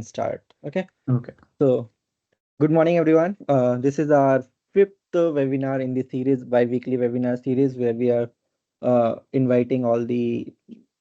Start. Okay. Okay. So, good morning, everyone. This is our fifth webinar in the series, bi-weekly webinar series, where we are inviting all the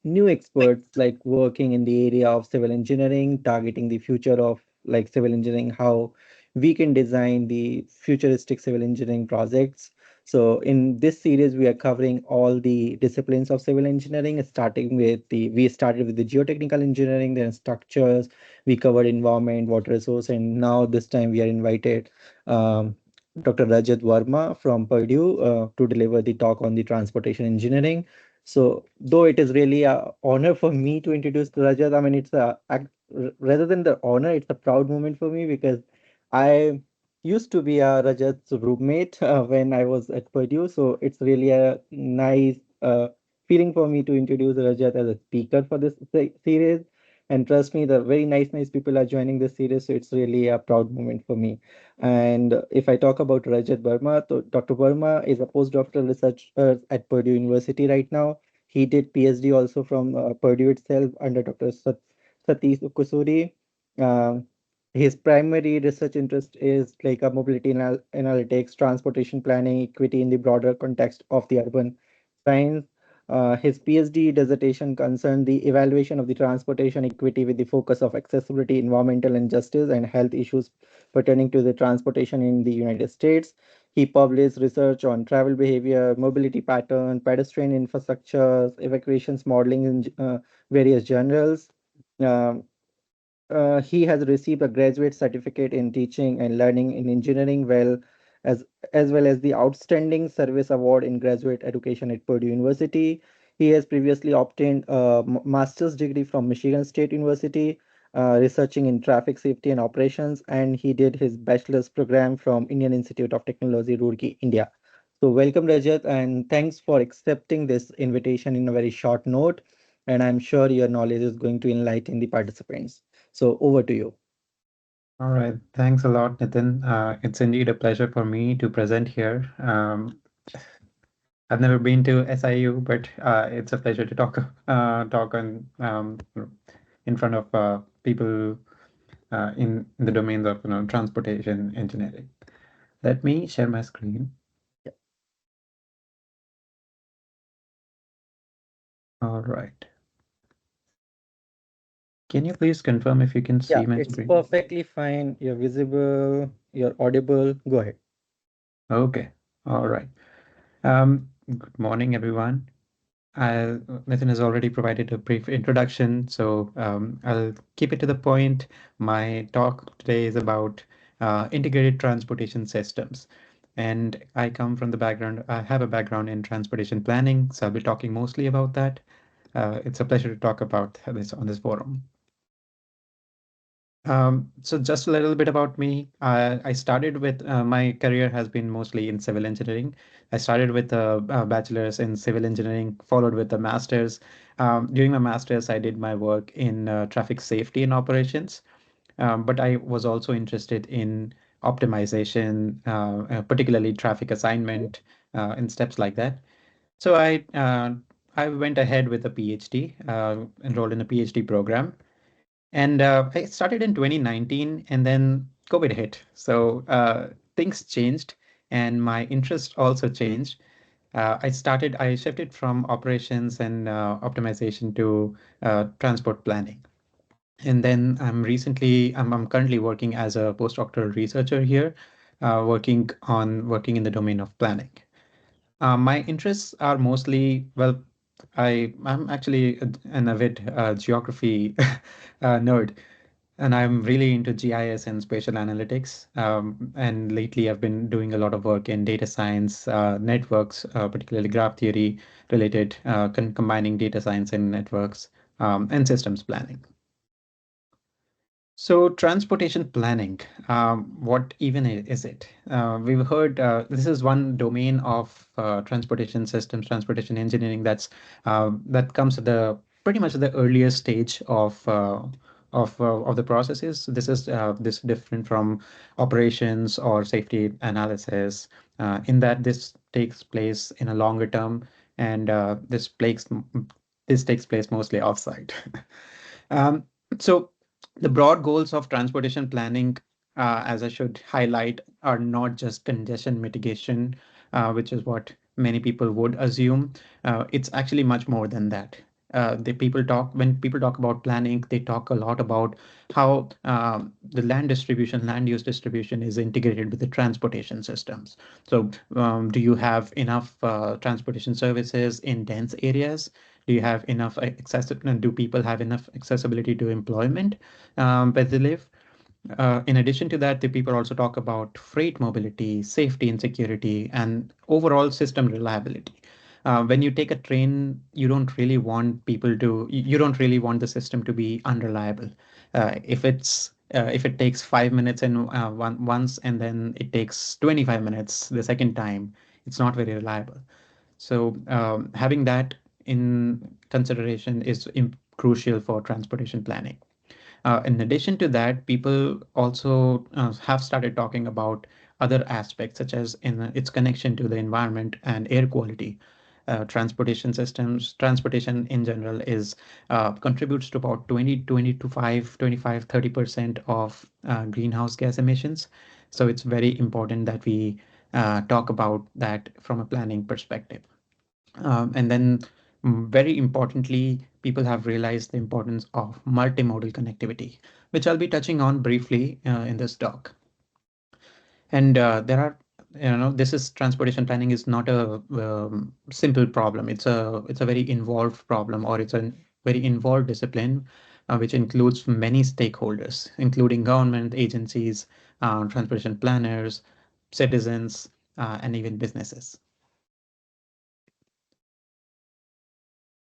new experts like working in the area of civil engineering, targeting the future of like civil engineering, how we can design the futuristic civil engineering projects. So in this series, we are covering all the disciplines of civil engineering, we started with the geotechnical engineering, then structures, we covered environment, water resource, and now this time we are invited Dr. Rajat Verma from Purdue to deliver the talk on the transportation engineering. So, though it is really a honor for me to introduce Rajat, I mean, rather than the honor, it's a proud moment for me because I used to be a Rajat's roommate when I was at Purdue. So it's really a nice feeling for me to introduce Rajat as a speaker for this series. And trust me, the very nice people are joining this series. So it's really a proud moment for me. And if I talk about Rajat Verma, so Dr. Verma is a postdoctoral researcher at Purdue University right now. He did PhD also from Purdue itself under Dr. Satish Kusuri. Um, his primary research interest is like a mobility analytics, transportation planning, equity in the broader context of the urban science. His PhD dissertation concerned the evaluation of the transportation equity with the focus of accessibility, environmental injustice, and health issues pertaining to the transportation in the United States. He published research on travel behavior, mobility pattern, pedestrian infrastructures, evacuations modeling in various journals. Um, he has received a graduate certificate in teaching and learning in engineering, as as well as the Outstanding Service Award in Graduate Education at Purdue University. He has previously obtained a master's degree from Michigan State University, researching in traffic safety and operations, and he did his bachelor's program from Indian Institute of Technology, Roorkee, India. So welcome, Rajat, and thanks for accepting this invitation in a very short note. And I'm sure your knowledge is going to enlighten the participants. So over to you. All right. Thanks a lot, Nitin. It's indeed a pleasure for me to present here. I've never been to SIU, but it's a pleasure to talk in front of people in the domains of transportation engineering. Let me share my screen. Yeah, All right. Can you please confirm if you can yeah, see my it's screen? perfectly fine. You're visible, you're audible. Go ahead. Okay. All right. Good morning, everyone. Nathan has already provided a brief introduction, so I'll keep it to the point. My talk today is about integrated transportation systems. And I have a background in transportation planning, so I'll be talking mostly about that. It's a pleasure to talk about this on this forum. So just a little bit about me. I started with my career has been mostly in civil engineering. I started with a bachelor's in civil engineering, followed with a master's. During my master's, I did my work in traffic safety and operations, but I was also interested in optimization, particularly traffic assignment and steps like that. So I went ahead with a PhD, enrolled in a PhD program. And I started in 2019 and then COVID hit. So things changed and my interest also changed. I shifted from operations and optimization to transport planning. And then I'm currently working as a postdoctoral researcher here, working in the domain of planning. My interests are mostly, well, I'm actually an avid geography nerd, and I'm really into GIS and spatial analytics. And lately, I've been doing a lot of work in data science, networks, particularly graph theory related, combining data science and networks, and systems planning. So transportation planning, what even is it? We've heard this is one domain of transportation systems, transportation engineering that comes at the pretty much the earliest stage of the processes. This different from operations or safety analysis, in that this takes place in a longer term, and this takes place mostly offsite. Um, so The broad goals of transportation planning, as I should highlight, are not just congestion mitigation, which is what many people would assume. It's actually much more than that. When people talk about planning, they talk a lot about how the land use distribution is integrated with the transportation systems. So, do you have enough transportation services in dense areas? Do you have enough accessible? Do people have enough accessibility to employment where they live? In addition to that, the people also talk about freight mobility, safety and security, and overall system reliability. When you take a train, you don't really want the system to be unreliable. If it takes 5 minutes once and then it takes 25 minutes the second time, it's not very reliable. So having that in consideration is crucial for transportation planning. In addition to that, people also have started talking about other aspects, such as in its connection to the environment and air quality. Transportation in general is contributes to about 25, 30% of greenhouse gas emissions. So it's very important that we talk about that from a planning perspective. And then, very importantly, people have realized the importance of multimodal connectivity, which I'll be touching on briefly in this talk. And there are, this is transportation planning is not a simple problem. It's a very involved problem, or it's a very involved discipline, which includes many stakeholders, including government agencies, transportation planners, citizens, and even businesses.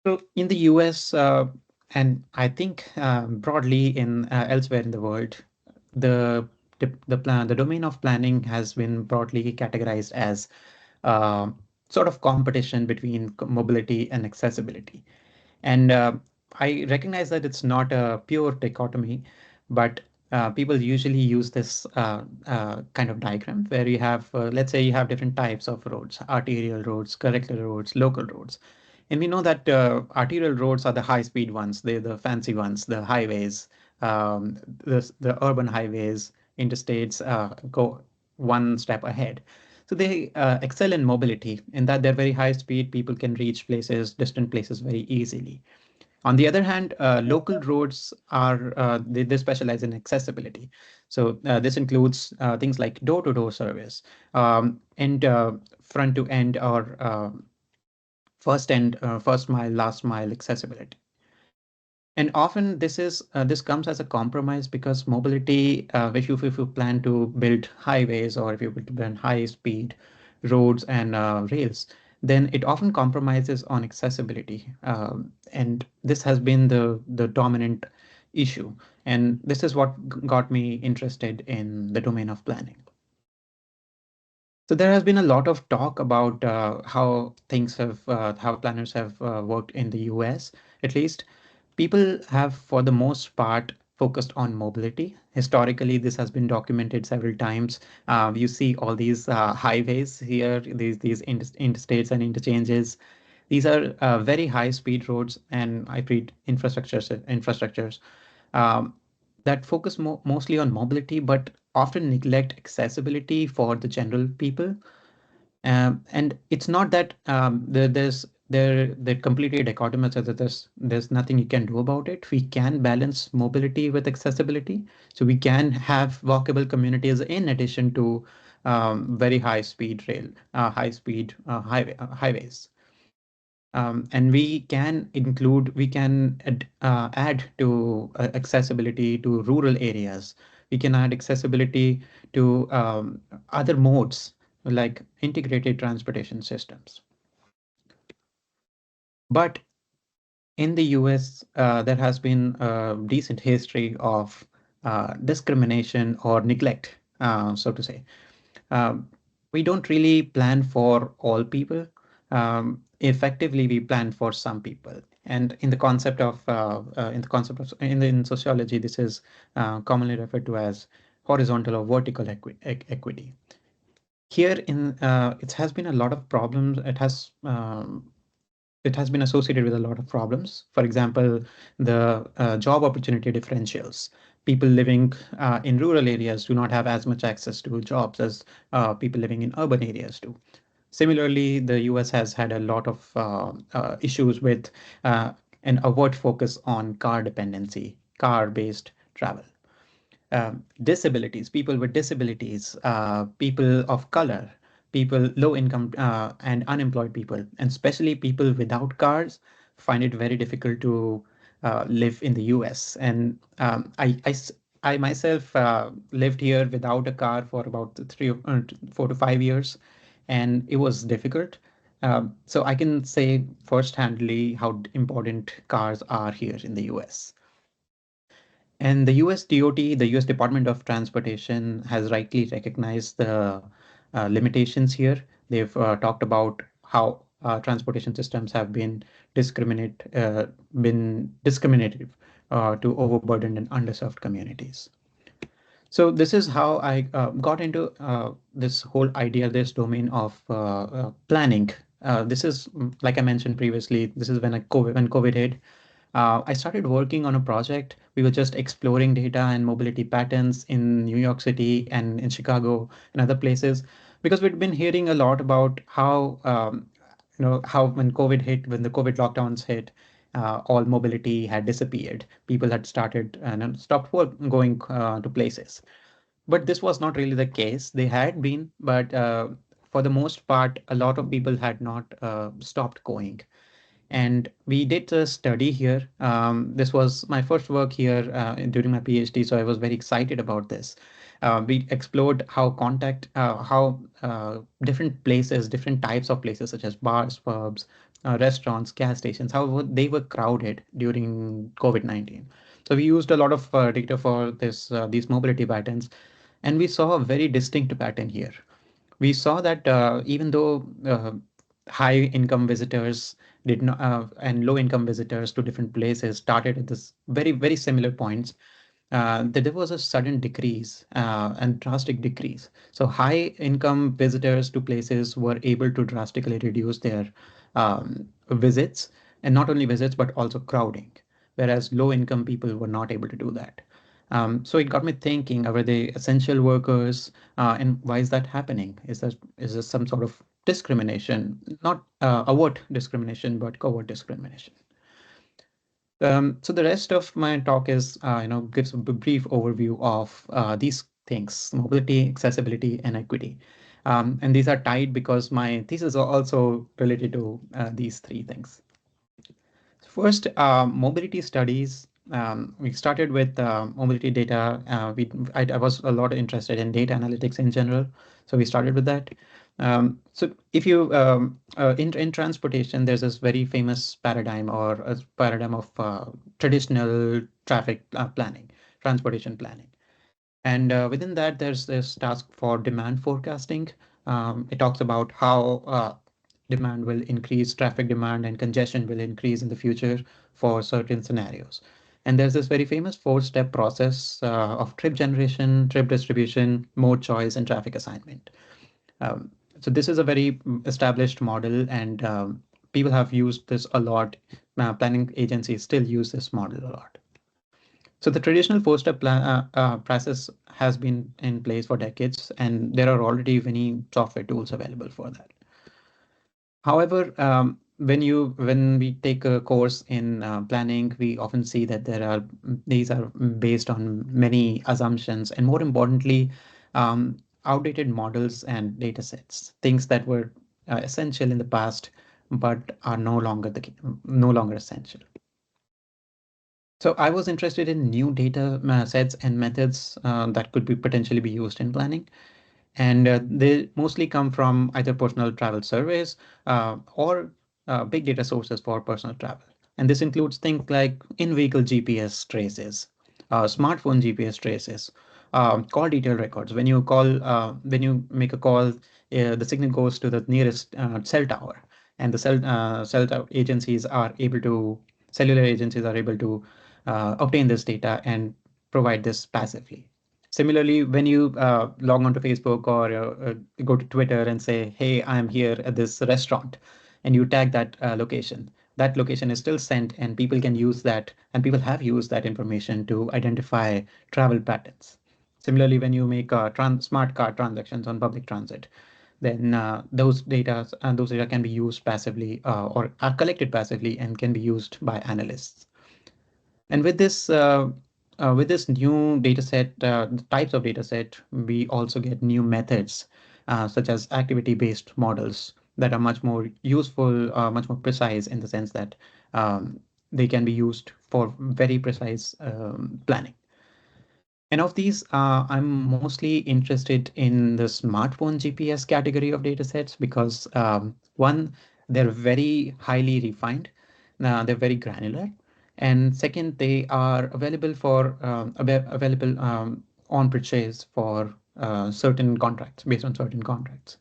So in the US, and I think broadly in elsewhere in the world, the the domain of planning has been broadly categorized as uh, sort of competition between mobility and accessibility. And I recognize that it's not a pure dichotomy, but people usually use this kind of diagram where you have, let's say, you have different types of roads: arterial roads, curricular roads, local roads. And we know that arterial roads are the high-speed ones, they're the fancy ones, the highways, the urban highways, interstates go one step ahead. So they excel in mobility in that they're very high speed. People can reach places, distant places very easily. On the other hand, local roads they specialize in accessibility. So this includes things like door-to-door service, and front to end, or first mile, last mile accessibility. And often this comes as a compromise because mobility, if you plan to build highways, or if you build high speed roads and rails, then it often compromises on accessibility. And this has been the dominant issue. And this is what got me interested in the domain of planning. So there has been a lot of talk about how planners have worked in the US. At least people have, for the most part, focused on mobility. Historically, this has been documented several times. You see all these highways here, these interstates and interchanges. These are very high speed roads and hybrid infrastructures um, that focus mostly on mobility, but often neglect accessibility for the general people. And it's not that they're completely dichotomous, that there's nothing you can do about it. We can balance mobility with accessibility, so we can have walkable communities in addition to very high speed highways. And we can add to accessibility to rural areas. We can add accessibility to other modes like integrated transportation systems. But in the US, there has been a decent history of discrimination or neglect, so to say. Um, we don't really plan for all people. Effectively, we plan for some people. And in sociology, this is commonly referred to as horizontal or vertical equity. Here in it has been a lot of problems. It has been associated with a lot of problems. For example, the job opportunity differentials. People living in rural areas do not have as much access to jobs as people living in urban areas do. Similarly, the US has had a lot of issues with uh, an overt focus on car dependency, car-based travel. Disabilities, people with disabilities, people of color, people low income and unemployed people, and especially people without cars find it very difficult to live in the US. And I myself lived here without a car for about 4 to 5 years, and it was difficult. So I can say first-handedly how important cars are here in the US. And the US DOT, the US Department of Transportation, has rightly recognized the limitations here. They've talked about how transportation systems have been discriminative to overburdened and underserved communities. So this is how I got into this whole idea, this domain of planning. This is, like I mentioned previously, this is when COVID hit. I started working on a project. We were just exploring data and mobility patterns in New York City and in Chicago and other places, because we'd been hearing a lot about how how when COVID hit, when the COVID lockdowns hit, all mobility had disappeared. People had started and stopped going to places. But this was not really the case. They had been, but for the most part, a lot of people had not stopped going. And we did a study here. This was my first work here during my PhD, so I was very excited about this. We explored how different places, different types of places, such as bars, pubs, restaurants, gas stations, they were crowded during COVID-19. So we used a lot of data for these mobility patterns, and we saw a very distinct pattern here. We saw that even though high income visitors did not and low income visitors to different places started at this very similar points, that there was a sudden decrease and drastic decrease. So high income visitors to places were able to drastically reduce their visits, and not only visits but also crowding, whereas low income people were not able to do that. So it got me thinking, are they essential workers? And why is that happening? Is there some sort of discrimination, not overt discrimination, but covert discrimination? So the rest of my talk is, gives a brief overview of these things: mobility, accessibility, and equity. And these are tied because my thesis are also related to these three things. First, mobility studies. We started with mobility data. I was a lot interested in data analytics in general, so we started with that. So if you in transportation, there's this very famous paradigm or a paradigm of traditional traffic planning, transportation planning. And within that, there's this task for demand forecasting. It talks about how demand will increase, traffic demand and congestion will increase in the future for certain scenarios. And there's this very famous four-step process of trip generation, trip distribution, mode choice, and traffic assignment. Um, so this is a very established model, and people have used this a lot. Planning agencies still use this model a lot. So the traditional four-step process has been in place for decades, and there are already many software tools available for that. However, when we take a course in planning, we often see that these are based on many assumptions, and more importantly, outdated models and data sets, things that were essential in the past but are no longer essential. So I was interested in new data sets and methods that could be potentially be used in planning. And they mostly come from either personal travel surveys or big data sources for personal travel. And this includes things like in-vehicle GPS traces, smartphone GPS traces, call detail records. When you make a call, the signal goes to the nearest cell tower, and the cellular agencies are able to obtain this data and provide this passively. Similarly, when you log on to Facebook or go to Twitter and say, "Hey, I'm here at this restaurant," and you tag that location, that location is still sent, and people can use that, and people have used that information to identify travel patterns. Similarly, when you make smart card transactions on public transit, then those data can be used passively, or are collected passively and can be used by analysts. And with this new data set, the types of data set, we also get new methods, such as activity-based models that are much more useful, much more precise in the sense that they can be used for very precise planning. And of these, I'm mostly interested in the smartphone GPS category of datasets because one, they're very highly refined, they're very granular, and second, they are available for available on purchase for certain contracts based on certain contracts.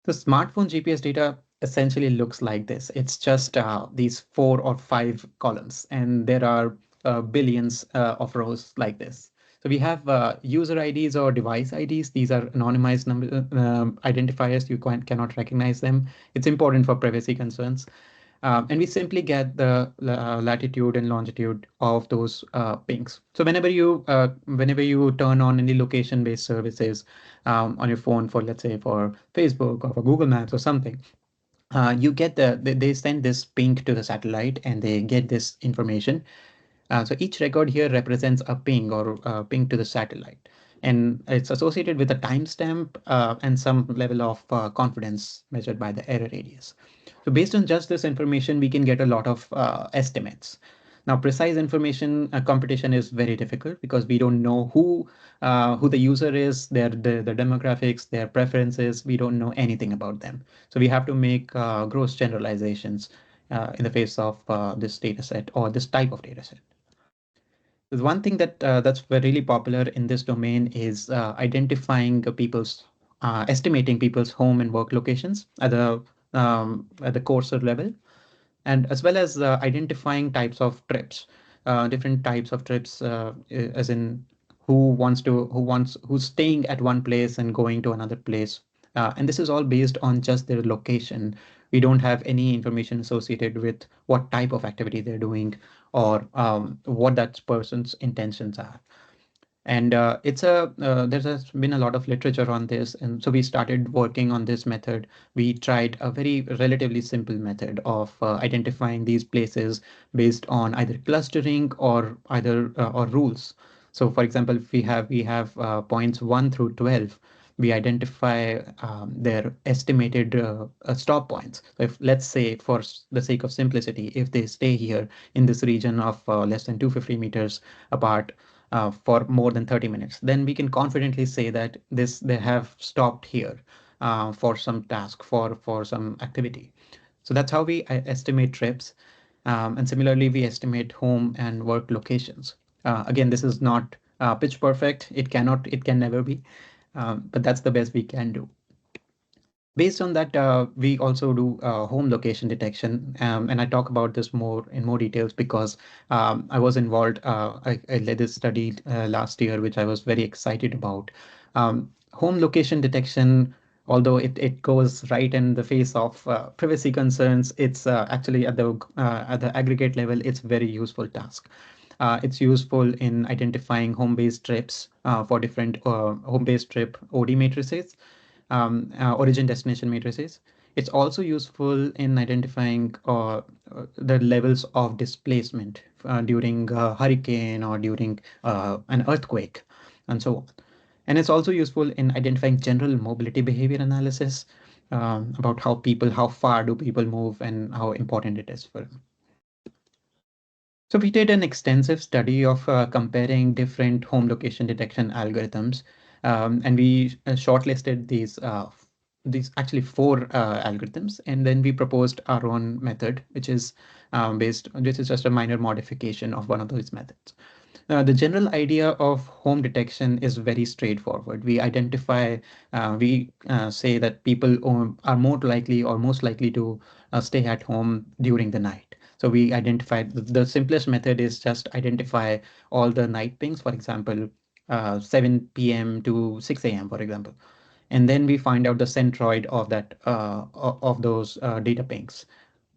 The smartphone GPS data essentially looks like this. It's just these 4 or 5 columns, and there are billions of rows like this. So we have user IDs or device IDs. These are anonymized identifiers. You cannot recognize them. It's important for privacy concerns. And we simply get the latitude and longitude of those pings. So whenever you turn on any location-based services on your phone, for let's say for Facebook or for Google Maps or something, you get they send this ping to the satellite and they get this information. So each record here represents a ping or ping to the satellite, and it's associated with a timestamp and some level of confidence measured by the error radius. So based on just this information, we can get a lot of estimates. Now, precise information computation is very difficult because we don't know who the user is, their demographics, their preferences. We don't know anything about them. So we have to make gross generalizations in the face of this data set or this type of data set. There's one thing that's really popular in this domain is identifying estimating people's home and work locations at the courser level, and as well as identifying types of trips, different types of trips, as in who's staying at one place and going to another place, and this is all based on just their location. We don't have any information associated with what type of activity they're doing or what that person's intentions are. And there's been a lot of literature on this, and so we started working on this method. We tried a very relatively simple method of identifying these places based on either clustering or rules. So for example, if we have points 1 through 12, we identify their estimated stop points. So if, let's say, for the sake of simplicity, if they stay here in this region of less than 250 meters apart for more than 30 minutes, then we can confidently say that they have stopped here for some task, for some activity. So that's how we estimate trips. And similarly, we estimate home and work locations. Again, this is not pitch perfect. It can never be, but that's the best we can do. Based on that, we also do home location detection, and I talk about this more details because I was involved. I led this study last year, which I was very excited about. Home location detection, although it goes right in the face of privacy concerns, it's actually at the aggregate level, it's very useful task. It's useful in identifying home-based trips for different home-based trip OD matrices, origin destination matrices. It's also useful in identifying the levels of displacement during a hurricane or during an earthquake, and so on. And it's also useful in identifying general mobility behavior analysis, about how far do people move and how important it is for them. So we did an extensive study of comparing different home location detection algorithms, and we shortlisted these actually 4 algorithms, and then we proposed our own method, which is just a minor modification of one of those methods. The general idea of home detection is very straightforward. We say that people are more likely or most likely to stay at home during the night. So we identify the simplest method is just identify all the night pings, for example, 7 p.m. to 6 a.m., for example. And then we find out the centroid of those data pings.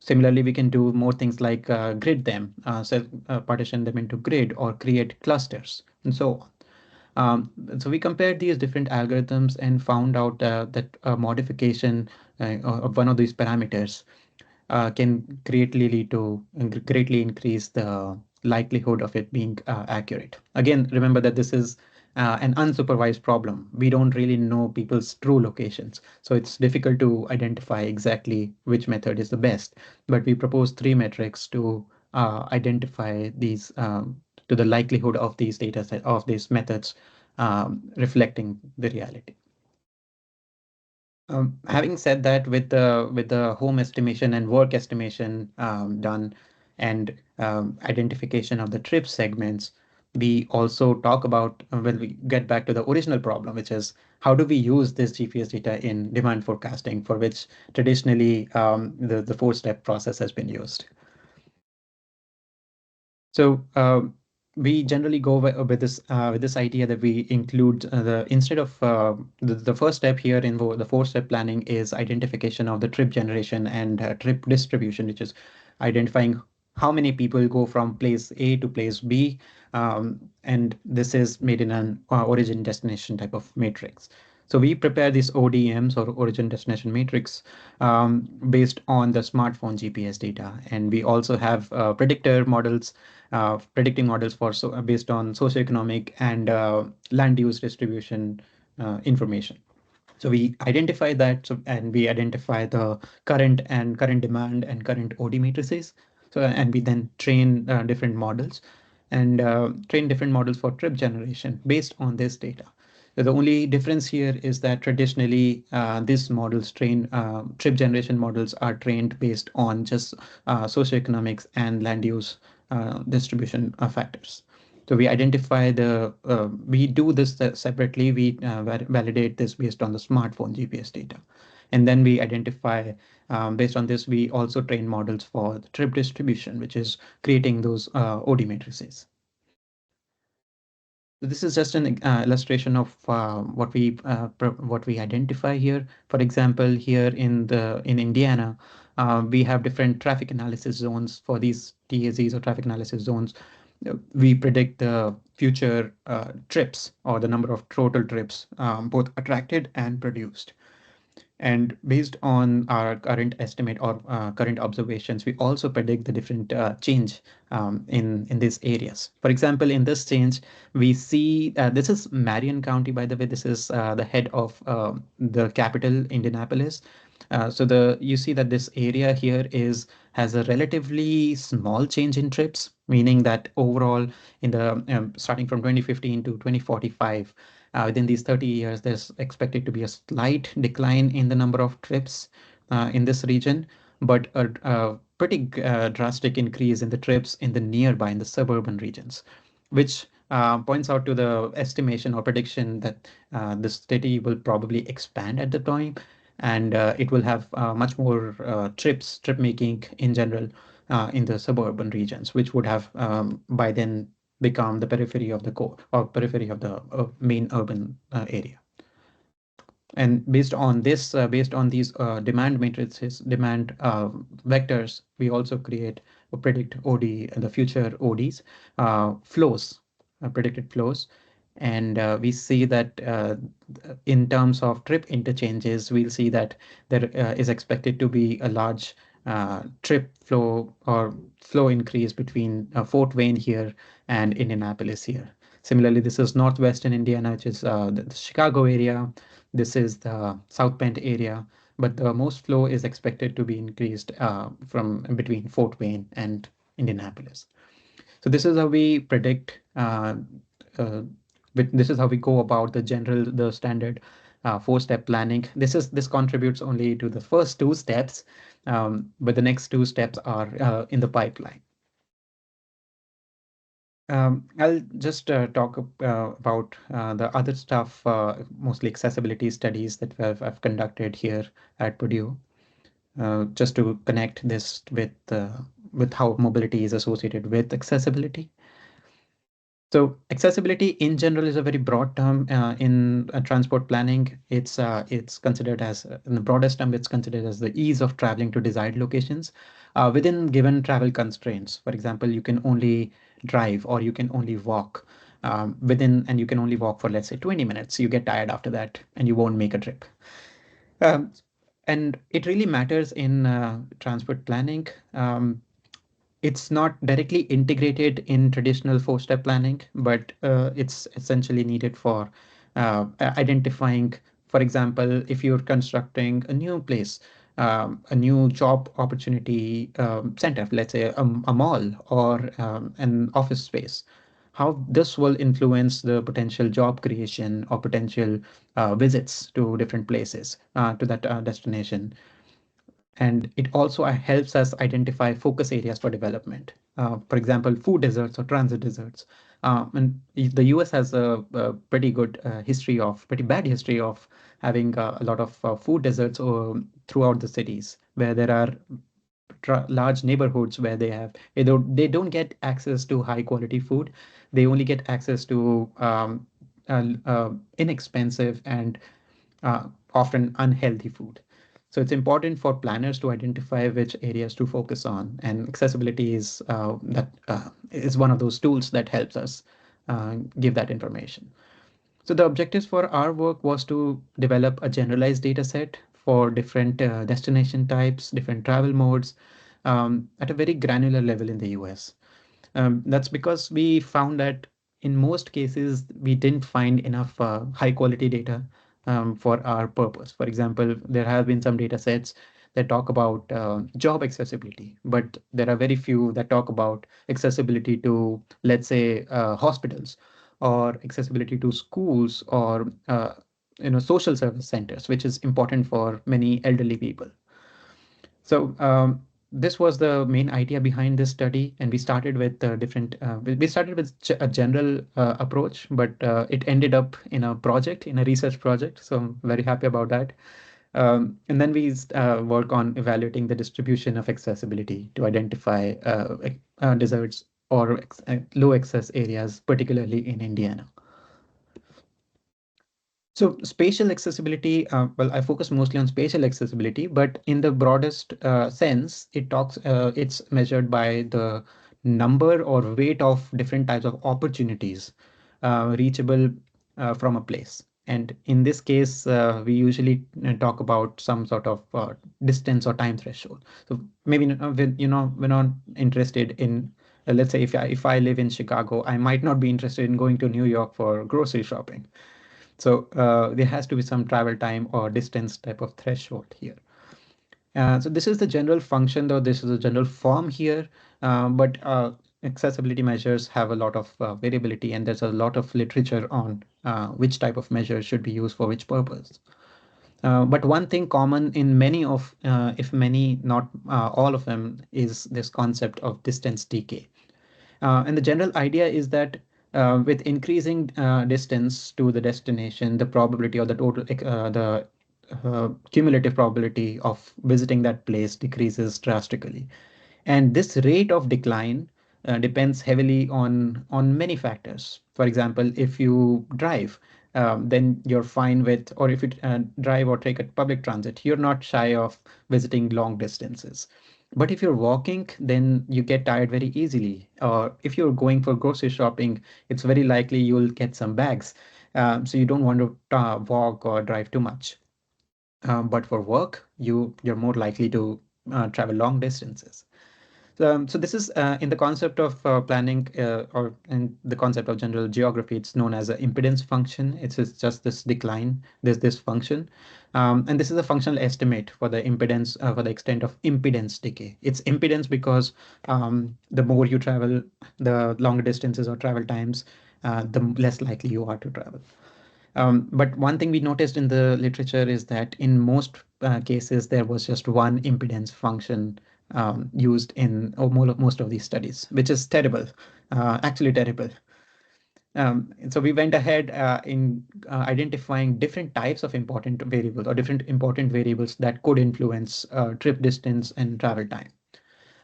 Similarly, we can do more things like grid them, partition them into grid or create clusters and so on. So we compared these different algorithms and found out that a modification of one of these parameters can greatly lead to greatly increase the likelihood of it being accurate. Again, remember that this is an unsupervised problem. We don't really know people's true locations, so it's difficult to identify exactly which method is the best. But we propose three metrics to identify these to the likelihood of these data set of these methods reflecting the reality. Having said that, with the home estimation and work estimation done, and identification of the trip segments, we also talk about when we get back to the original problem, which is how do we use this GPS data in demand forecasting, for which traditionally the four-step process has been used. So we generally go with this idea that we include the instead of the first step here in the four-step planning is identification of the trip generation and trip distribution, which is identifying how many people go from place A to place B, and this is made in an origin destination type of matrix. So we prepare these ODMs or origin destination matrix based on the smartphone GPS data, and we also have predictor models predicting models for based on socioeconomic and land use distribution information. So we identify that, and we identify the current demand and current OD matrices. So and we then train different models and train different models for trip generation based on this data. So the only difference here is that traditionally these models train trip generation models are trained based on just socioeconomics and land use distribution factors. So we identify we do this separately. We validate this based on the smartphone GPS data. And then we identify, based on this, we also train models for the trip distribution, which is creating those OD matrices. So this is just an illustration of what we identify here. For example, here in Indiana, we have different traffic analysis zones for these TAZs or traffic analysis zones. We predict the future trips or the number of total trips, both attracted and produced. And based on our current estimate or current observations, we also predict the different change in these areas. For example, in this change, we see this is Marion County, by the way. This is the head of the capital, Indianapolis. So you see that this area here has a relatively small change in trips, meaning that overall in the starting from 2015 to 2045, within these 30 years, there's expected to be a slight decline in the number of trips in this region, but a pretty drastic increase in the trips in the nearby, in the suburban regions, which points out to the estimation or prediction that the city will probably expand at the time, and it will have much more trip making in general in the suburban regions, which would have by then become the periphery of the core or periphery of the main urban area. And based on these demand matrices, demand vectors, we also create or predict OD, the future ODs, flows, predicted flows. And we see that in terms of trip interchanges, we'll see that there is expected to be a large trip flow or flow increase between Fort Wayne here and Indianapolis here. Similarly, this is northwestern Indiana, which is the Chicago area. This is the South Bend area, but the most flow is expected to be increased from between Fort Wayne and Indianapolis. So this is how we predict. Uh, this is how we go about the standard four-step planning. This contributes only to the first two steps, but the next two steps are in the pipeline. I'll just talk about the other stuff, mostly accessibility studies that I've conducted here at Purdue, just to connect this with how mobility is associated with accessibility. So accessibility in general is a very broad term in transport planning. It's considered as in the broadest term, it's considered as the ease of traveling to desired locations within given travel constraints. For example, you can only drive or you can only walk and you can only walk for, let's say, 20 minutes. You get tired after that and you won't make a trip. Um, and it really matters in transport planning. It's not directly integrated in traditional four-step planning, but it's essentially needed for identifying, for example, if you're constructing a new place, a new job opportunity center, let's say a mall or an office space, how this will influence the potential job creation or potential visits to different places to that destination. And it also helps us identify focus areas for development. For example, food deserts or transit deserts. And the US has a pretty good pretty bad history of having a lot of food deserts throughout the cities where there are large neighborhoods where they don't get access to high quality food. They only get access to inexpensive and often unhealthy food. So it's important for planners to identify which areas to focus on, and accessibility is one of those tools that helps us give that information. So the objectives for our work was to develop a generalized data set for different destination types, different travel modes, at a very granular level in the US. That's because we found that in most cases, we didn't find enough high quality data for our purpose. For example, there have been some data sets that talk about job accessibility, but there are very few that talk about accessibility to, let's say, hospitals or accessibility to schools or social service centers, which is important for many elderly people. So this was the main idea behind this study, and we started with we started with a general approach, but it ended up in a project, in a research project. So I'm very happy about that. And then we work on evaluating the distribution of accessibility to identify deserts or low access areas, particularly in Indiana. So spatial accessibility, well, I focus mostly on spatial accessibility, but in the broadest sense, it's measured by the number or weight of different types of opportunities reachable from a place. And in this case, we usually talk about some sort of distance or time threshold. So maybe we're not interested in, let's say, if I live in Chicago, I might not be interested in going to New York for grocery shopping. So there has to be some travel time or distance type of threshold here. So this is the general function, though this is a general form here, but accessibility measures have a lot of variability, and there's a lot of literature on which type of measure should be used for which purpose. But one thing common in if many, not all of them, is this concept of distance decay. And the general idea is that with increasing distance to the destination, the probability or the cumulative probability of visiting that place decreases drastically. And this rate of decline depends heavily on many factors. For example, if you drive, then you're fine with, or if you drive or take a public transit, you're not shy of visiting long distances. But if you're walking, then you get tired very easily. Or if you're going for grocery shopping, it's very likely you'll get some bags. So you don't want to walk or drive too much. But for work, you're more likely to travel long distances. So this is in the concept of planning or in the concept of general geography, it's known as an impedance function. Just this decline, this function. And this is a functional estimate for the impedance, for the extent of impedance decay. It's impedance because the more you travel, the longer distances or travel times, the less likely you are to travel. But one thing we noticed in the literature is that in most cases, there was just one impedance function used in most of these studies, which is terrible, actually terrible. So we went ahead in identifying different types of important variables or different important variables that could influence trip distance and travel time.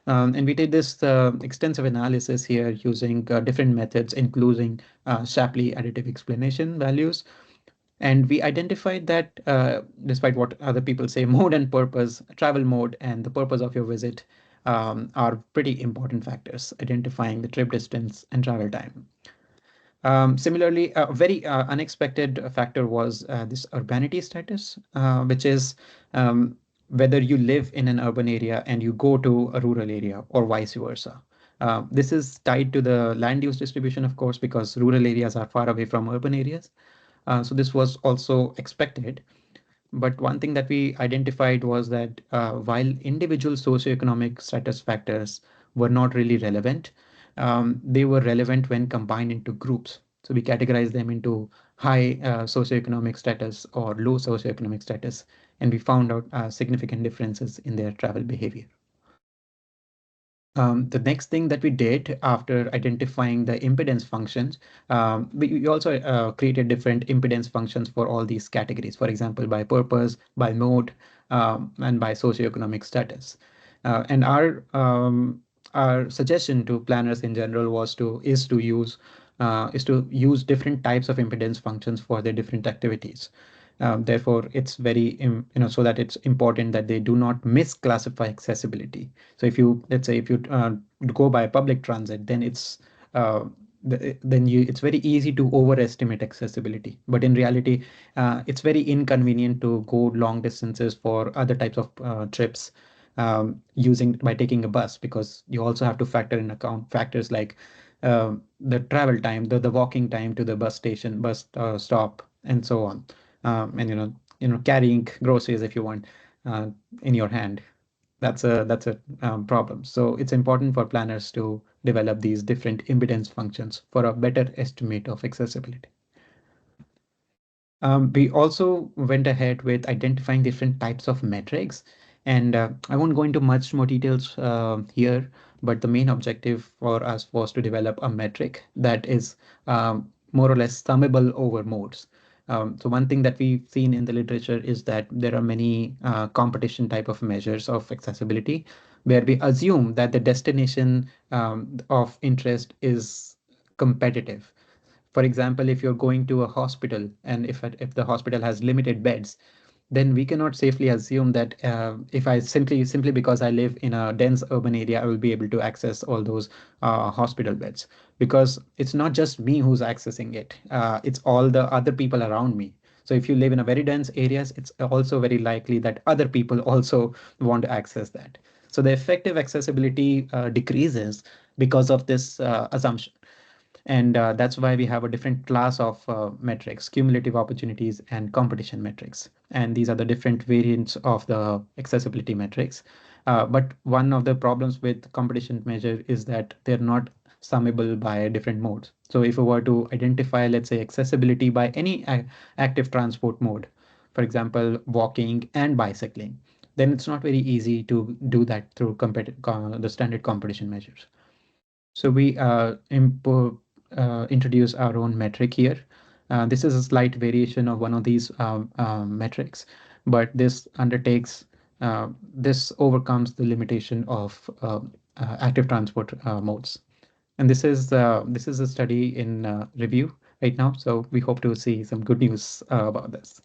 And we did this extensive analysis here using different methods, including Shapley additive explanation values. And we identified that despite what other people say, mode and purpose, travel mode, and the purpose of your visit are pretty important factors, identifying the trip distance and travel time. Similarly, a very unexpected factor was this urbanity status, which is whether you live in an urban area and you go to a rural area or vice versa. This is tied to the land use distribution, of course, because rural areas are far away from urban areas. So this was also expected. But one thing that we identified was that while individual socioeconomic status factors were not really relevant, they were relevant when combined into groups. So we categorized them into high socioeconomic status or low socioeconomic status, and we found out significant differences in their travel behavior. The next thing that we did after identifying the impedance functions, we also created different impedance functions for all these categories, for example, by purpose, by mode, and by socioeconomic status. And our suggestion to planners in general is to use different types of impedance functions for their different activities. Therefore, it's so that it's important that they do not misclassify accessibility. So if you, let's say, if you go by public transit, then uh, it's very easy to overestimate accessibility. But in reality, it's very inconvenient to go long distances for other types of trips using by taking a bus, because you also have to factor in account factors like the travel time, the walking time to the bus station, bus stop, and so on. And carrying groceries if you want uh, in your hand. That's a problem. So it's important for planners to develop these different impedance functions for a better estimate of accessibility. We also went ahead with identifying different types of metrics, and I won't go into much more details here, but the main objective for us was to develop a metric that is more or less summable over modes. So one thing that we've seen in the literature is that there are many competition type of measures of accessibility, where we assume that the destination of interest is competitive. For example, if you're going to a hospital and if the hospital has limited beds, then we cannot safely assume that if I simply because I live in a dense urban area, I will be able to access all those hospital beds, because it's not just me who's accessing it. It's all the other people around me. So if you live in a very dense areas, it's also very likely that other people also want to access that. So the effective accessibility decreases because of this assumption. And that's why we have a different class of metrics: cumulative opportunities and competition metrics. And these are the different variants of the accessibility metrics. But one of the problems with competition measure is that they're not summable by different modes. So if we were to identify, let's say, accessibility by any active transport mode, for example, walking and bicycling, then it's not very easy to do that through the standard competition measures. So we introduce our own metric here. This is a slight variation of one of these metrics, but this overcomes the limitation of active transport modes. And this is a study in review right now, so we hope to see some good news about this.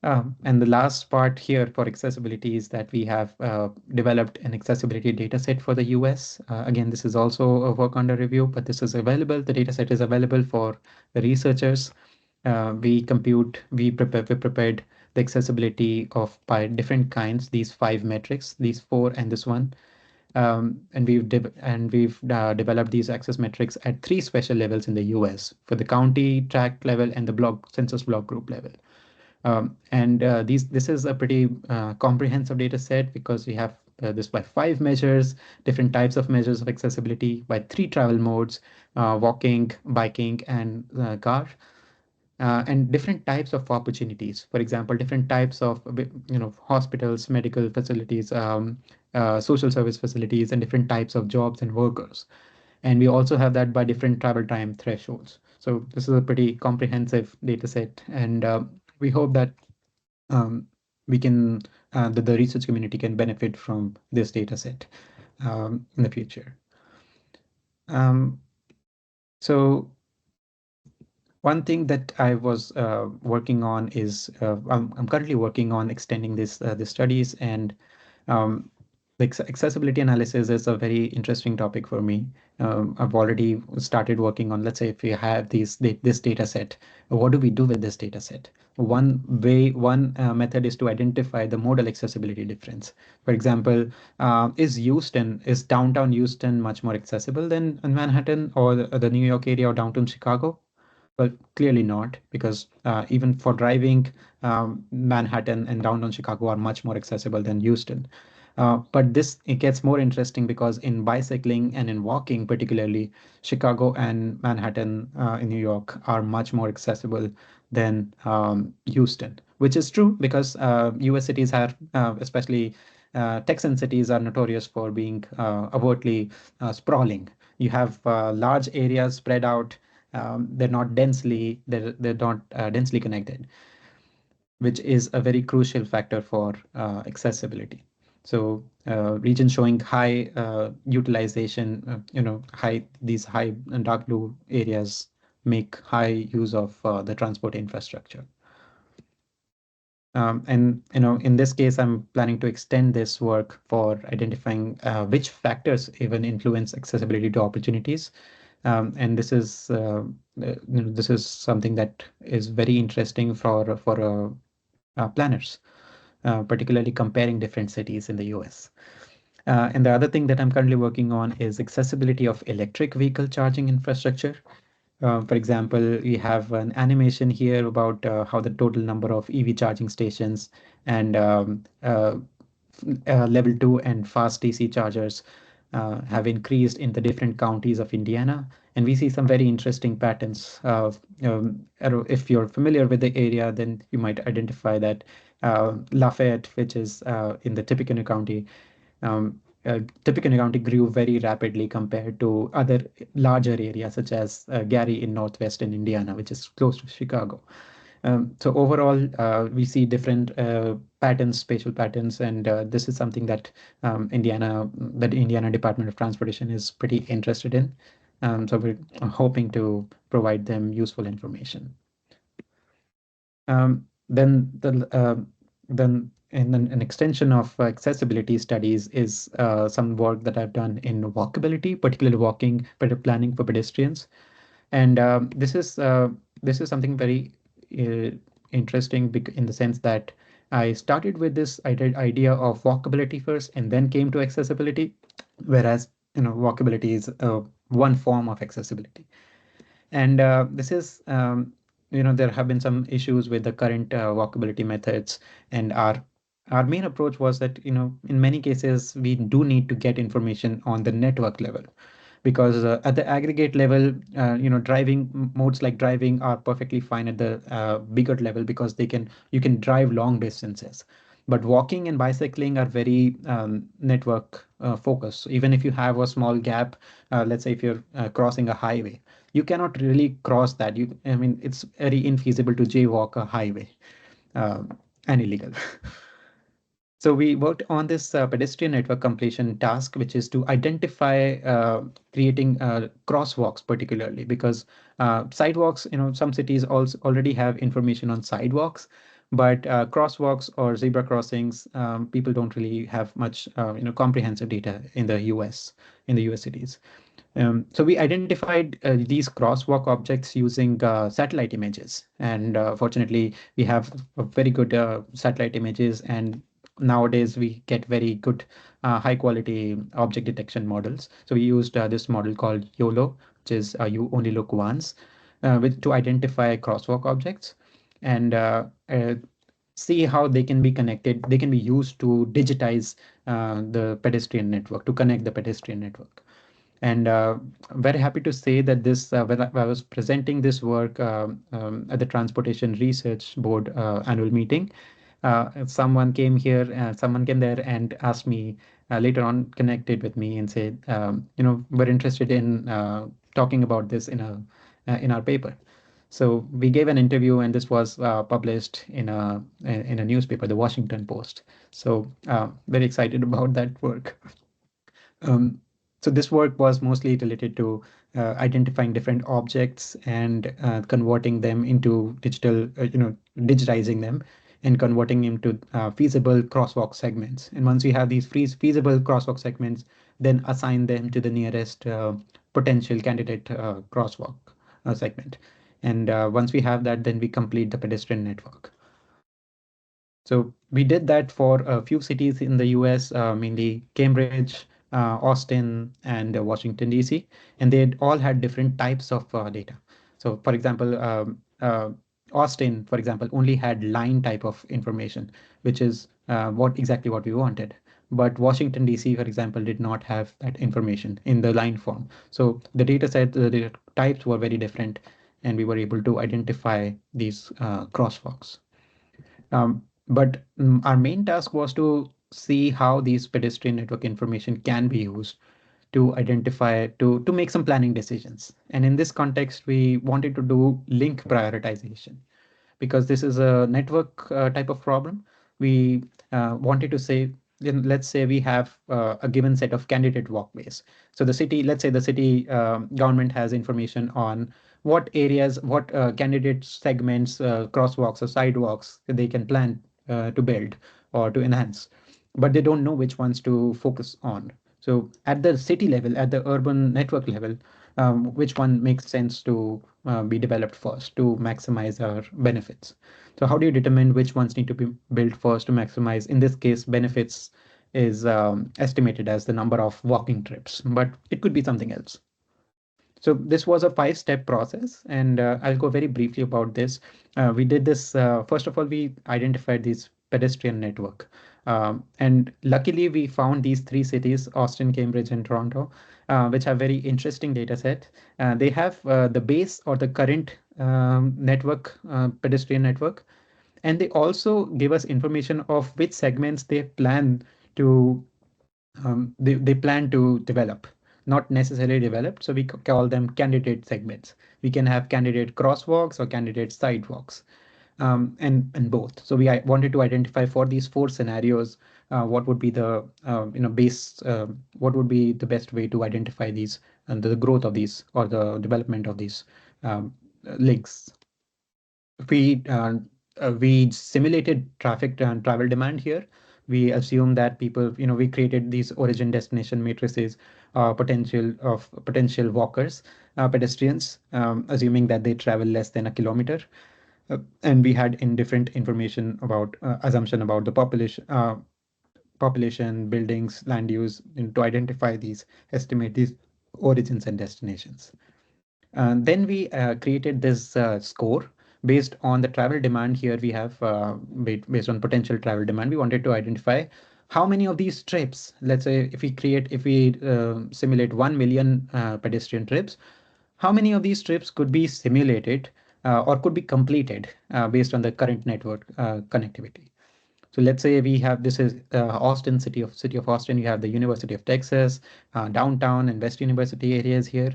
And the last part here for accessibility is that we have developed an accessibility data set for the US. Again, this is also a work under review, but this is available. The data set is available for the researchers. We prepared the accessibility of by different kinds, these 5 metrics, these 4 and this one. And we've developed these access metrics at 3 special levels in the US: for the county tract level and the block census block group level. And this is a pretty comprehensive data set, because we have this by 5 measures, different types of measures of accessibility by 3 travel modes: walking, biking, and car. And different types of opportunities. For example, different types of hospitals, medical facilities, social service facilities, and different types of jobs and workers. And we also have that by different travel time thresholds. So this is a pretty comprehensive data set, and we hope that um, we can the research community can benefit from this data set in the future. Um, so one thing that I was working on is I'm currently working on extending this studies, and um, accessibility analysis is a very interesting topic for me. I've already started working on, let's say, if we have this data set, what do we do with this data set? One method is to identify the modal accessibility difference. For example, is downtown Houston much more accessible than Manhattan or the New York area or downtown Chicago? Well, clearly not, because even for driving, Manhattan and downtown Chicago are much more accessible than Houston. But this it gets more interesting because in bicycling and in walking, particularly, Chicago and Manhattan in New York are much more accessible than Houston, which is true because US cities are, especially Texan cities, are notorious for being overtly sprawling. You have large areas spread out. They're not densely connected, which is a very crucial factor for accessibility. So regions showing high utilization, these high and dark blue areas make high use of the transport infrastructure. And in this case, I'm planning to extend this work for identifying which factors even influence accessibility to opportunities. And this is something that is very interesting for planners, particularly comparing different cities in the US. And the other thing that I'm currently working on is accessibility of electric vehicle charging infrastructure. For example, we have an animation here about how the total number of EV charging stations and level 2 and fast DC chargers have increased in the different counties of Indiana. And we see some very interesting patterns. If you're familiar with the area, then you might identify that Lafayette, which is in the Tippecanoe County, Tippecanoe County grew very rapidly compared to other larger areas such as Gary in northwestern Indiana, which is close to Chicago. So overall, we see different patterns, spatial patterns, and this is something that that Indiana Department of Transportation is pretty interested in. So we're hoping to provide them useful information. Um, then the then and then an extension of accessibility studies is some work that I've done in walkability, particularly walking, but planning for pedestrians. And this is something very uh, interesting in the sense that I started with this idea of walkability first, and then came to accessibility, whereas walkability is one form of accessibility. And this is, there have been some issues with the current walkability methods, and our main approach was that, in many cases, we do need to get information on the network level, because at the aggregate level, driving modes like driving are perfectly fine at the bigger level because you can drive long distances. But walking and bicycling are very network focused. So even if you have a small gap, let's say if you're crossing a highway, you cannot really cross that. I mean, it's very infeasible to jaywalk a highway, and illegal. So we worked on this pedestrian network completion task, which is to identify creating crosswalks, particularly because sidewalks, some cities also already have information on sidewalks, but crosswalks or zebra crossings, people don't really have much, comprehensive data in the US cities. So we identified these crosswalk objects using satellite images, and fortunately, we have very good satellite images, and nowadays we get very good high quality object detection models. So we used this model called YOLO, which is you only look once, to identify crosswalk objects and see how they can be connected. They can be used to digitize the pedestrian network, to connect the pedestrian network. And very happy to say that when I was presenting this work at the Transportation Research Board annual meeting, someone came there and asked me, later on connected with me and said, we're interested in talking about this in our paper. So we gave an interview, and this was published in a newspaper, the Washington Post. So very excited about that work. Um, so this work was mostly related to identifying different objects and converting them into digital, digitizing them and converting into feasible crosswalk segments. And once we have these feasible crosswalk segments, then assign them to the nearest potential candidate crosswalk segment. And once we have that, then we complete the pedestrian network. So we did that for a few cities in the US, mainly Cambridge, Austin, and Washington, D.C. And they all had different types of data. So, for example, Austin, for example, only had line type of information, which is what we wanted. But Washington, D.C., for example, did not have that information in the line form. So the data set, the data types were very different, and we were able to identify these crosswalks. But our main task was to see how these pedestrian network information can be used to identify to make some planning decisions. And in this context, we wanted to do link prioritization because this is a network type of problem. We wanted to say, let's say we have a given set of candidate walkways. So the city, let's say the city government has information on what areas, what candidate segments, crosswalks or sidewalks they can plan to build or to enhance, but they don't know which ones to focus on. So at the city level, at the urban network level, which one makes sense to be developed first to maximize our benefits. So how do you determine which ones need to be built first to maximize? In this case, benefits is estimated as the number of walking trips, but it could be something else. So this was a five-step process, and I'll go very briefly about this. We did this, first of all, we identified this pedestrian network. And luckily, we found these three cities, Austin, Cambridge, and Toronto, which have very interesting data set. They have the base or the current network, pedestrian network, and they also give us information of which segments to they plan to develop, not necessarily developed. So we call them candidate segments. We can have candidate crosswalks or candidate sidewalks, and both. So we wanted to identify for these four scenarios what would be the base, what would be the best way to identify these and the growth of these or the development of these links. We simulated traffic and travel demand here. We assume that people, we created these origin destination matrices, potential walkers, pedestrians, assuming that they travel less than a kilometer. And we had indifferent information about assumption about the population, buildings, land use, to identify these, estimate these origins and destinations. Then we created this score based on the travel demand. Here we have based on potential travel demand. We wanted to identify how many of these trips, let's say if we simulate 1 million pedestrian trips, how many of these trips could be simulated or could be completed based on the current network connectivity. So let's say we have this is Austin, city of Austin. You have the University of Texas, downtown and West University areas here.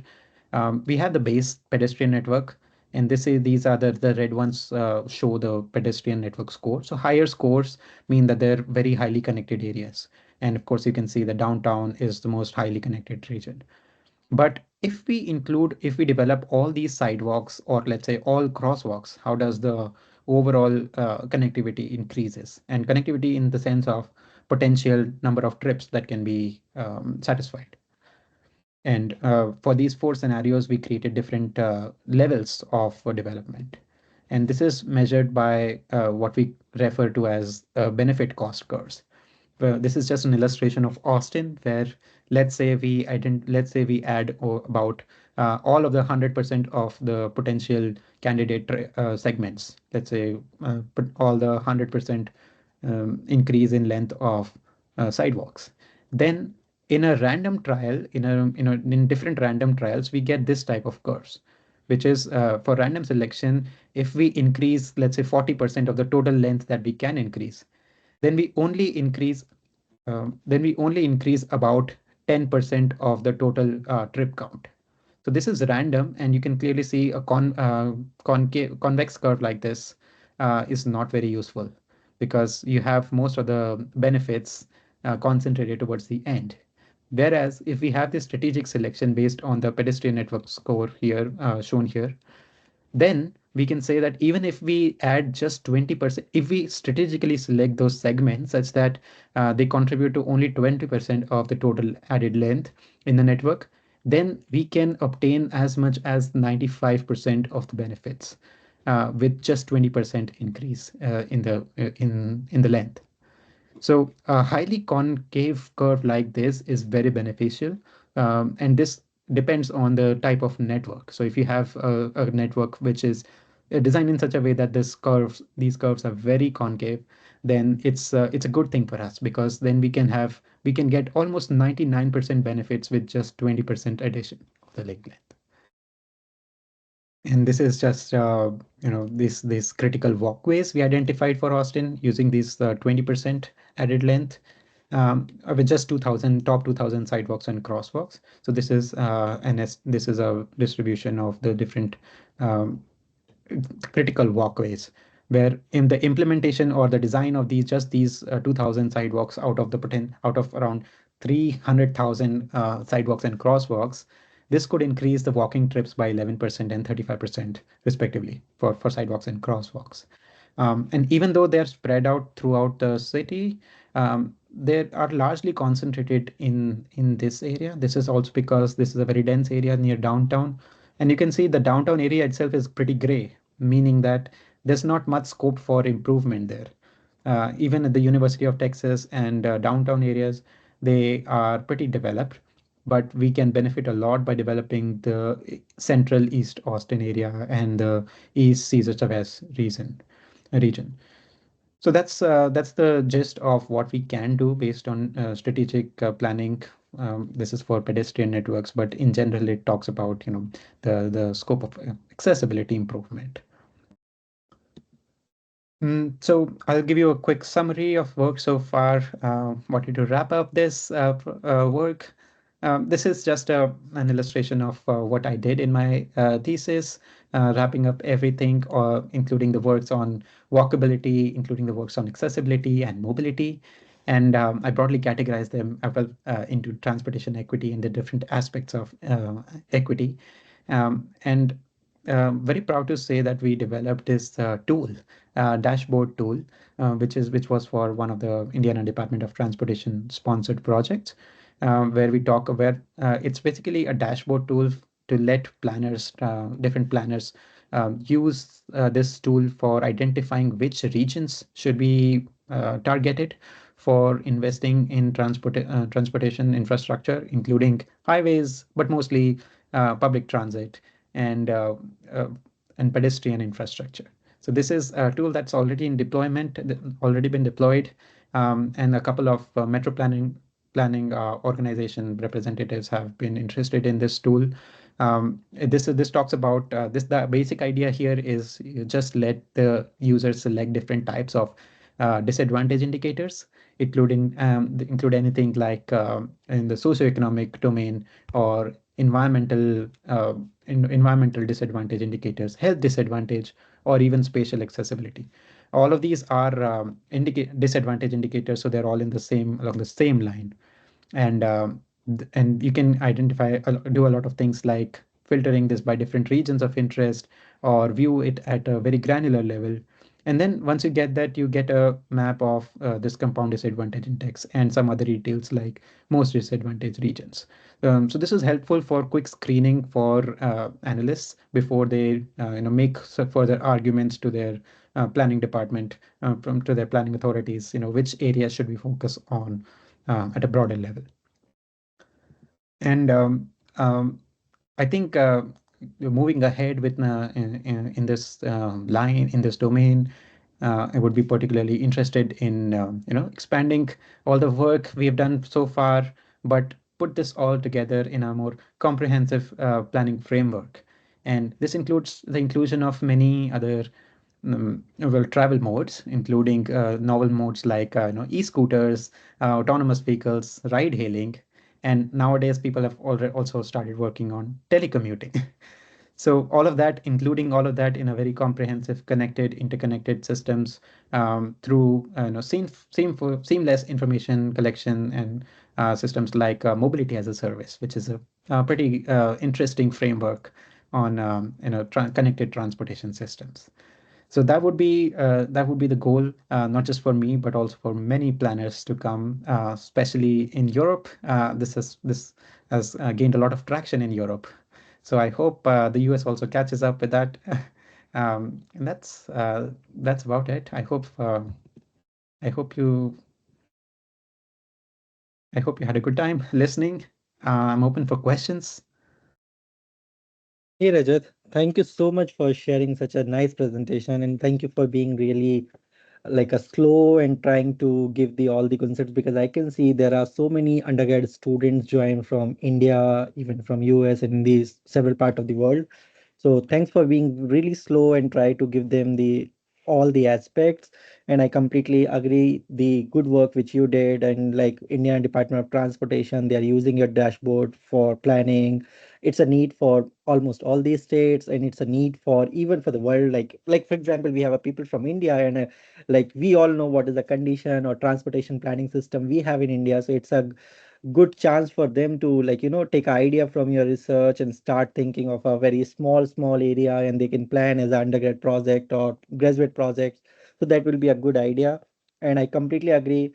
We have the base pedestrian network, and these are the red ones show the pedestrian network score. So higher scores mean that they're very highly connected areas. And of course, you can see the downtown is the most highly connected region. But if we develop all these sidewalks or let's say all crosswalks, how does the overall connectivity increases? And connectivity in the sense of potential number of trips that can be satisfied. And for these four scenarios, we created different levels of development. And this is measured by what we refer to as benefit cost curves. This is just an illustration of Austin, where let's say we add about all of the 100% of the potential candidate segments. Let's say put all the 100% increase in length of sidewalks. Then in a random trial, in different random trials, we get this type of curves, which is for random selection. If we increase, let's say 40% of the total length that we can increase, then we only increase about 10% of the total trip count. So this is random, and you can clearly see a convex curve like this is not very useful because you have most of the benefits concentrated towards the end. Whereas if we have this strategic selection based on the pedestrian network score here, shown here, then we can say that even if we add just 20%, if we strategically select those segments such that they contribute to only 20% of the total added length in the network, then we can obtain as much as 95% of the benefits with just 20% increase in the length. So a highly concave curve like this is very beneficial, and this depends on the type of network. So if you have a network which is designed in such a way that these curves are very concave, then it's a good thing for us because then we can get almost 99% benefits with just 20% addition of the link length. And this is just these critical walkways we identified for Austin using these 20% added length with just 2000 top 2000 sidewalks and crosswalks. So this is a distribution of the different um, critical walkways where in the implementation or the design of these 2000 sidewalks out of around 300,000 sidewalks and crosswalks, this could increase the walking trips by 11% and 35% respectively for sidewalks and crosswalks. And even though they're spread out throughout the city, they are largely concentrated in this area. This is also because this is a very dense area near downtown. And you can see the downtown area itself is pretty gray, meaning that there's not much scope for improvement there. Even at the University of Texas and downtown areas, they are pretty developed, but we can benefit a lot by developing the central East Austin area and the East Cesar Chavez region. So that's the gist of what we can do based on strategic planning. This is for pedestrian networks, but in general, it talks about the scope of accessibility improvement. So I'll give you a quick summary of work so far. Wanted to wrap up this work. This is just an illustration of what I did in my thesis, wrapping up everything, including the works on walkability, including the works on accessibility and mobility. And I broadly categorized them into transportation equity and the different aspects of equity. And very proud to say that we developed this dashboard tool, which was for one of the Indiana Department of Transportation sponsored projects, where it's basically a dashboard tool to let different planners, use this tool for identifying which regions should be targeted for investing in transportation infrastructure, including highways, but mostly public transit and uh, uh, and pedestrian infrastructure. So this is a tool that's already in deployment, already been deployed, and a couple of metro planning organization representatives have been interested in this tool. This talks about this. The basic idea here is you just let the user select different types of disadvantage indicators, include anything like in the socioeconomic domain or environmental disadvantage indicators, health disadvantage, or even spatial accessibility. All of these are disadvantage indicators, so they're all in the same along the same line. And you can do a lot of things like filtering this by different regions of interest or view it at a very granular level. And then once you get that, you get a map of this compound disadvantage index and some other details like most disadvantaged regions. So this is helpful for quick screening for analysts before they make further arguments to their planning department, to their planning authorities, which areas should we focus on at a broader level. And I think moving ahead with in this line in this domain, I would be particularly interested in expanding all the work we have done so far, but put this all together in a more comprehensive planning framework. And this includes the inclusion of many other travel modes, including novel modes like e-scooters, autonomous vehicles, ride hailing, And nowadays, people have already also started working on telecommuting. So all of that, including all of that in a very comprehensive, connected, interconnected systems through seamless information collection and systems like mobility as a service, which is a pretty interesting framework on connected transportation systems. So that would be the goal, not just for me, but also for many planners to come, especially in Europe. This has gained a lot of traction in Europe. So I hope the US also catches up with that. And that's about it. I hope you I hope you had a good time listening. I'm open for questions. Hey Rajat, thank you so much for sharing such a nice presentation, and thank you for being really like a slow and trying to give the all the concepts, because I can see there are so many undergrad students join from India, even from US and in these several part of the world. So thanks for being really slow and try to give them the all the aspects. And I completely agree the good work which you did, and like Indian Department of Transportation, they are using your dashboard for planning. It's a need for almost all these states, and it's a need for even for the world. Like for example, we have a people from India, and like we all know what is the condition or transportation planning system we have in India. So it's a good chance for them to take an idea from your research and start thinking of a very small area, and they can plan as an undergrad project or graduate projects. So that will be a good idea. And I completely agree,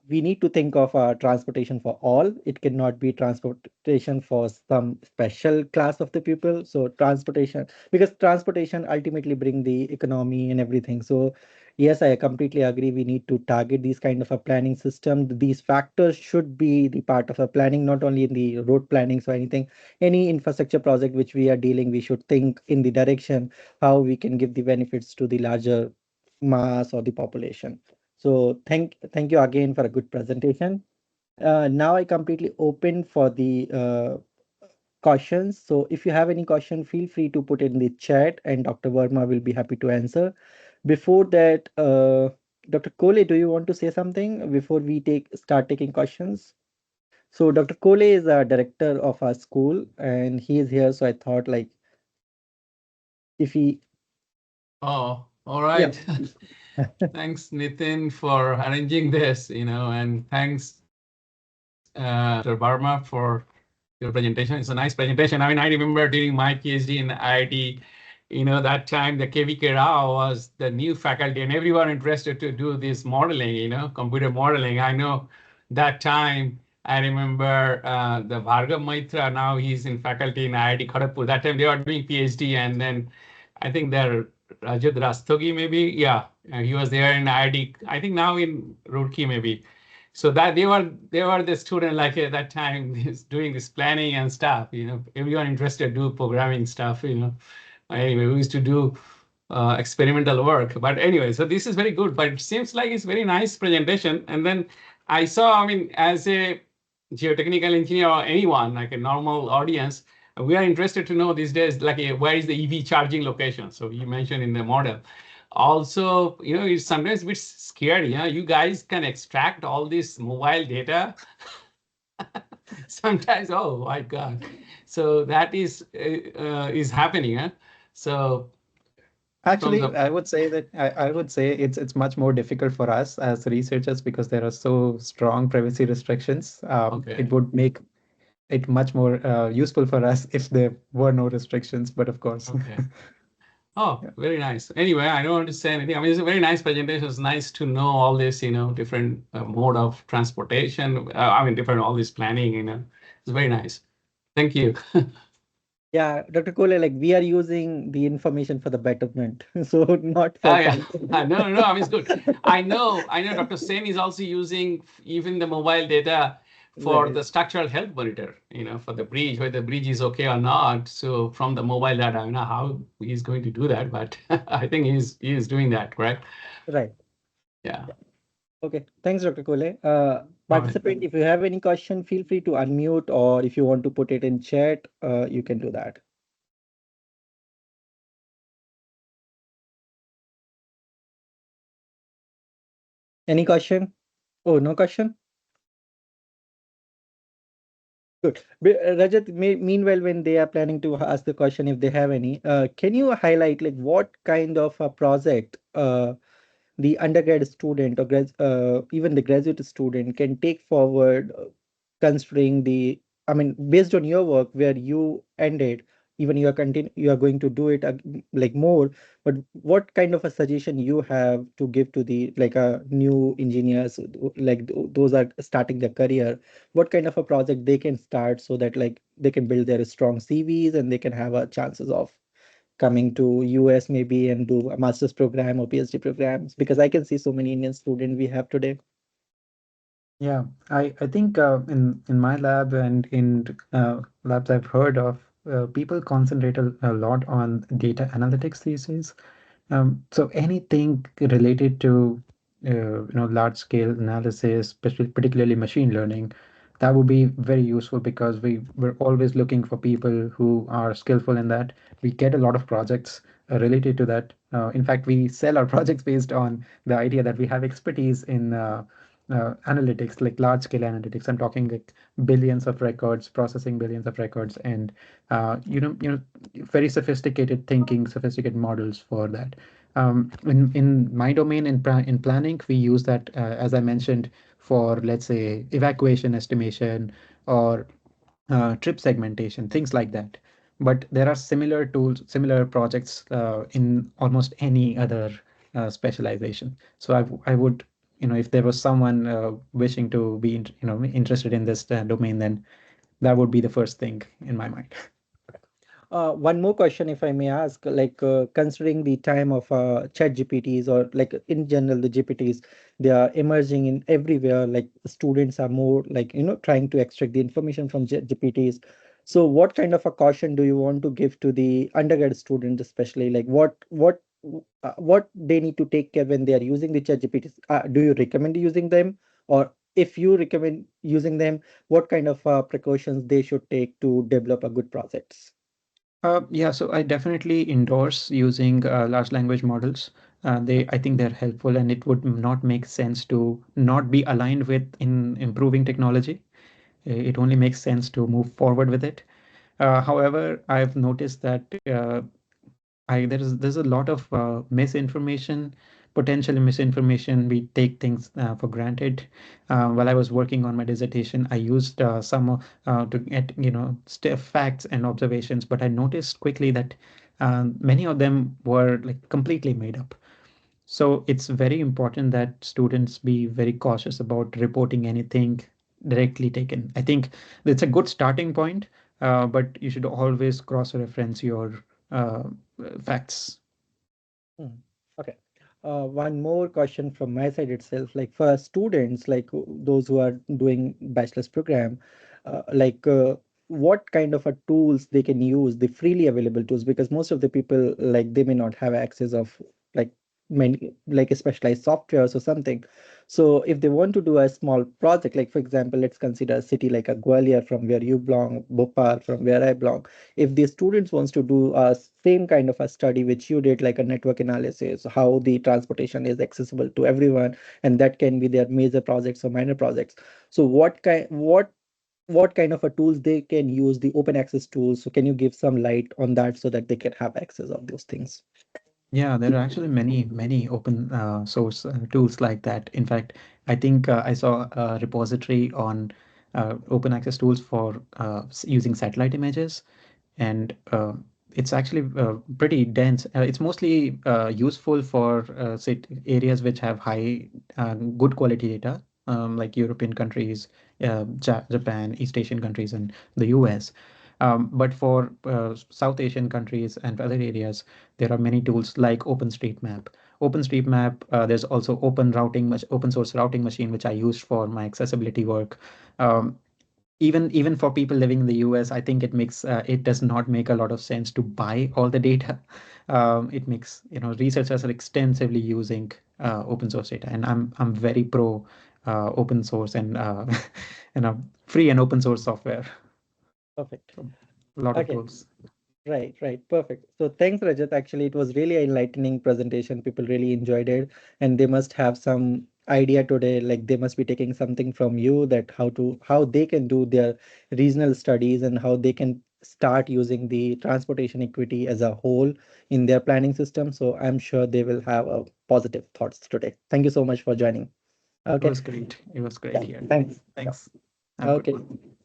we need to think of transportation for all. It cannot be transportation for some special class of the people. So transportation, because transportation ultimately bring the economy and everything. So yes, I completely agree. We need to target these kind of a planning system. These factors should be the part of a planning, not only in the road planning. So anything, any infrastructure project which we are dealing, we should think in the direction how we can give the benefits to the larger mass or the population. So thank you again for a good presentation. Now I completely open for the questions. So if you have any question, feel free to put it in the chat, and Dr. Verma will be happy to answer. Before that, Dr. Kole, do you want to say something before we start taking questions? So Dr. Kole is a director of our school, and he is here. So I thought, like, if he, Oh, all yeah, right. Thanks, Nitin, for arranging this, and thanks, Dr. Barma, for your presentation. It's a nice presentation. I mean, I remember during my PhD in IIT, that time the KVK Rao was the new faculty and everyone interested to do this modeling, computer modeling. I know that time, I remember the Bhargav Maitra, now he's in faculty in IIT Kharagpur. That time they were doing PhD, and then I think they're Rajat Rastogi, maybe. Yeah, he was there in IIT. I think now in Roorkee, maybe. So that they were the student like at that time doing this planning and stuff. Everyone interested to do programming stuff. Anyway, we used to do experimental work. But anyway, so this is very good. But it seems like it's very nice presentation. And then I saw, I mean, as a geotechnical engineer or anyone like a normal audience, we are interested to know these days, like where is the EV charging location? So you mentioned in the model. Also, it's sometimes a bit scary. You guys can extract all this mobile data. Sometimes, oh my God. So that is happening. So from Actually, the I would say it's much more difficult for us as researchers because there are so strong privacy restrictions. okay, It would make it much more useful for us if there were no restrictions. But of course, okay. Oh, yeah. very nice. Anyway, I don't want to say anything. I mean, it's a very nice presentation. It's nice to know all this, different mode of transportation. I mean, different all this planning. It's very nice. Thank you. yeah, Dr. Kole, like we are using the information for the betterment, so not for Yeah. something. No, no, no. I mean, it's good. I know. Dr. Sen is also using even the mobile data for Right, the structural health monitor. For the bridge, whether the bridge is okay or not. So from the mobile data, I don't know how he's going to do that, but I think he is doing that, correct? right. Yeah. Okay, thanks, Dr. Kole. All right. Participant, if you have any question, feel free to unmute, or if you want to put it in chat, you can do that. Any question? Oh, no question? Good. Rajat, meanwhile, when they are planning to ask the question, if they have any, can you highlight like what kind of a project the undergrad student or even the graduate student can take forward, considering the, I mean, based on your work where you ended, even you are going to do it like more, but what kind of a suggestion you have to give to the like new engineers, like those are starting their career, what kind of a project they can start so that like they can build their strong CVs and they can have a chances of coming to US maybe and do a master's program or PhD programs, because I can see so many Indian students we have today. Yeah, I think in my lab and in labs I've heard of, people concentrate a lot on data analytics these days. So anything related to large scale analysis, particularly machine learning, that would be very useful because we're always looking for people who are skillful in that. We get a lot of projects related to that. In fact, we sell our projects based on the idea that we have expertise in analytics, like large scale analytics. I'm talking like billions of records, processing billions of records, and very sophisticated thinking, sophisticated models for that. In my domain in planning, we use that as I mentioned for, let's say, evacuation estimation or trip segmentation, things like that. But there are similar tools, similar projects in almost any other specialization. So I would, if there was someone wishing to be, interested in this domain, then that would be the first thing in my mind. One more question, if I may ask, like considering the time of chat GPTs or like in general the GPTs, they are emerging in everywhere. Like students are more like trying to extract the information from GPTs. So, what kind of a caution do you want to give to the undergrad students, especially like what they need to take care when they are using the chat GPTs? Do you recommend using them, or if you recommend using them, what kind of precautions they should take to develop a good projects? Yeah, so I definitely endorse using large language models. I think they're helpful, and it would not make sense to not be aligned with in improving technology. It only makes sense to move forward with it. However, I've noticed that there's a lot of misinformation, potential misinformation. We take things for granted. While I was working on my dissertation, I used some to get facts and observations, but I noticed quickly that many of them were like completely made up. So it's very important that students be very cautious about reporting anything directly taken. I think it's a good starting point, but you should always cross-reference your uh, facts. Hmm. Okay. One more question from my side itself. Like for students, like those who are doing bachelor's program, like what kind of a tools they can use, the freely available tools, because most of the people like they may not have access of like many like a specialized softwares or something. So if they want to do a small project, like for example, let's consider a city like a Gwalior from where you belong, Bhopal from where I belong. If the students wants to do a same kind of a study which you did, like a network analysis, how the transportation is accessible to everyone, and that can be their major projects or minor projects. So what kind of a tools they can use, the open access tools? So can you give some light on that so that they can have access of those things? Yeah, there are actually many open source tools like that. In fact, I think I saw a repository on open access tools for using satellite images, and it's actually pretty dense. It's mostly useful for areas which have high, good quality data, like European countries, Japan, East Asian countries, and the US. But for South Asian countries and other areas, there are many tools like OpenStreetMap. OpenStreetMap, there's also open source routing machine, which I used for my accessibility work. Um, even for people living in the US, I think it does not make a lot of sense to buy all the data. It makes researchers are extensively using open source data, and I'm very pro open source and free and open source software. Perfect. So, a lot of Okay. tools. Right, right. Perfect. So thanks, Rajat. Actually, it was really enlightening presentation. People really enjoyed it, and they must have some idea today. Like they must be taking something from you, that how they can do their regional studies and how they can start using the transportation equity as a whole in their planning system. So I'm sure they will have a positive thoughts today. Thank you so much for joining. It Okay. was great. It was great Yeah. here. Thanks. Yeah. Thanks. Have a good Okay. one.